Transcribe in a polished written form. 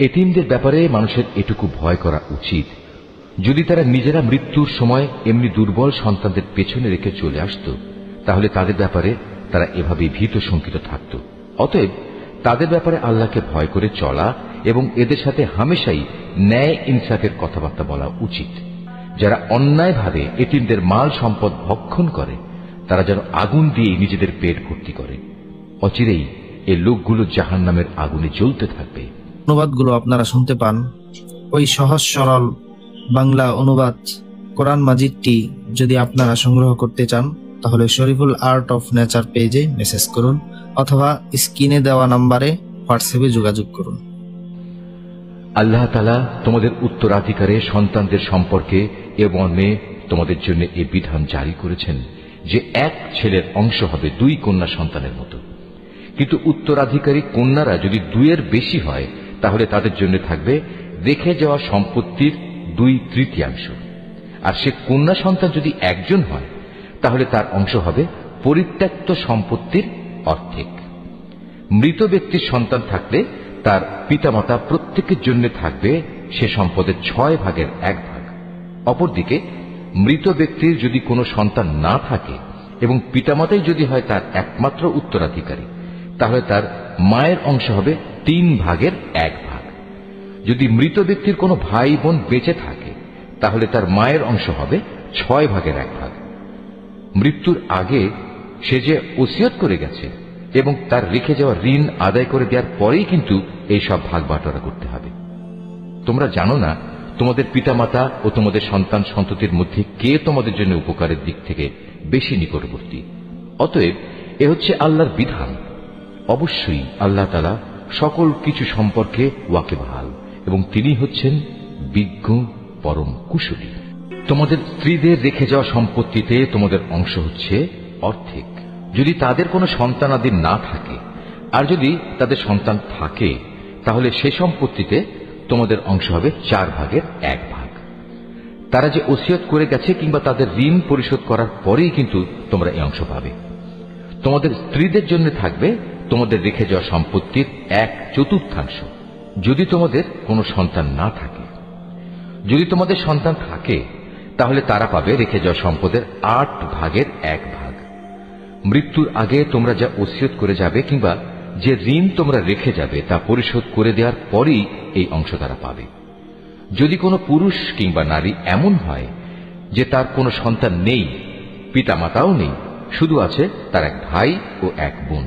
এতিমদের ব্যাপারে মানুষের এটুকু ভয় করা উচিত, যদি তারা নিজেরা মৃত্যুর সময় এমনি দুর্বল সন্তানদের পেছনে রেখে চলে আসত, তাহলে তাদের ব্যাপারে তারা এভাবে ভীত শঙ্কিত থাকত। অতএব তাদের ব্যাপারে আল্লাহকে ভয় করে চলা এবং এদের সাথে হামেশাই ন্যায় ইনসাফের কথাবার্তা বলা উচিত। যারা অন্যায়ভাবে এতিমদের মাল সম্পদ ভক্ষণ করে, তারা যেন আগুন দিয়ে নিজেদের পেট ভর্তি করে। অচিরেই এই লোকগুলো জাহান্নামের আগুনে জ্বলতে থাকবে। অনুবাদগুলো আপনারা শুনতে পান ওই সহজ সরল বাংলা অনুবাদ কোরআন মাজিদটি যদি আপনারা সংগ্রহ করতে চান, তাহলে শরীফুল আর্ট অফ নেচার পেজে মেসেজ করুন অথবা স্ক্রিনে দেওয়া নাম্বারে হোয়াটসঅ্যাপে যোগাযোগ করুন। আল্লাহ তাআলা তোমাদের উত্তরাধিকারে সন্তানদের সম্পর্কে এ মর্মে তোমাদের জন্য এ বিধান জারি করেছেন যে এক ছেলের অংশ হবে 2 কন্যা সন্তানের মতো। কিন্তু উত্তরাধিকারী কন্যারা যদি 2-এর বেশি হয়, তাহলে তাদের জন্য থাকবে রেখে যাওয়া সম্পত্তির 2/3, আর সে কন্যা সন্তান যদি একজন হয়, তাহলে তার অংশ হবে পরিত্যক্ত সম্পত্তির অর্ধেক। মৃত ব্যক্তির সন্তান থাকলে তার পিতামাতা প্রত্যেকের জন্য থাকবে সে সম্পদের 6/1 অপরদিকে মৃত ব্যক্তির যদি কোনো সন্তান না থাকে এবং পিতামাতাই যদি হয় তার একমাত্র উত্তরাধিকারী, তাহলে তার মায়ের অংশ হবে 3/1। যদি মৃত ব্যক্তির কোনো ভাই বোন বেঁচে থাকে, তাহলে তার মায়ের অংশ হবে 6/1। মৃত্যুর আগে সে যে ওসিয়ত করে গেছে এবং তার রেখে যাওয়া ঋণ আদায় করে দেওয়ার পরেই কিন্তু এই সব ভাগ বাটোয়ারা করতে হবে। তোমরা জানো না তোমাদের পিতামাতা ও তোমাদের সন্তান সন্ততির মধ্যে কে তোমাদের জন্য উপকারের দিক থেকে বেশি নিকটবর্তী। অতএব এ হচ্ছে আল্লাহর বিধান। অবশ্যই আল্লাহ তাআলা সকল কিছু সম্পর্কে ওয়াকিবহাল এবং তিনি হচ্ছেন বিজ্ঞ পরম কুশলী। তোমাদের স্ত্রীদের রেখে যাওয়া সম্পত্তিতে তোমাদের অংশ হচ্ছে অর্ধেক, যদি তাদের কোনো সন্তানাদি না থাকে, আর যদি তাদের সন্তান থাকে, তাহলে সে সম্পত্তিতে তোমাদের অংশ হবে 4/1। তারা যে ওসিয়ত করে গেছে কিংবা তাদের ঋণ পরিশোধ করার পরেই কিন্তু তোমরা এই অংশ পাবে। তোমাদের স্ত্রীদের জন্য থাকবে তোমাদের রেখে যাওয়া সম্পত্তির 1/4 যদি তোমাদের কোনো সন্তান না থাকে। যদি তোমাদের সন্তান থাকে, তাহলে তারা পাবে রেখে যাওয়া সম্পদের 8/1। মৃত্যুর আগে তোমরা যা ওসিয়ত করে যাবে কিংবা যে ঋণ তোমরা রেখে যাবে তা পরিশোধ করে দেওয়ার পরেই এই অংশ তারা পাবে। যদি কোনো পুরুষ কিংবা নারী এমন হয় যে তার কোনো সন্তান নেই, পিতামাতাও নেই, শুধু আছে তার এক ভাই ও এক বোন,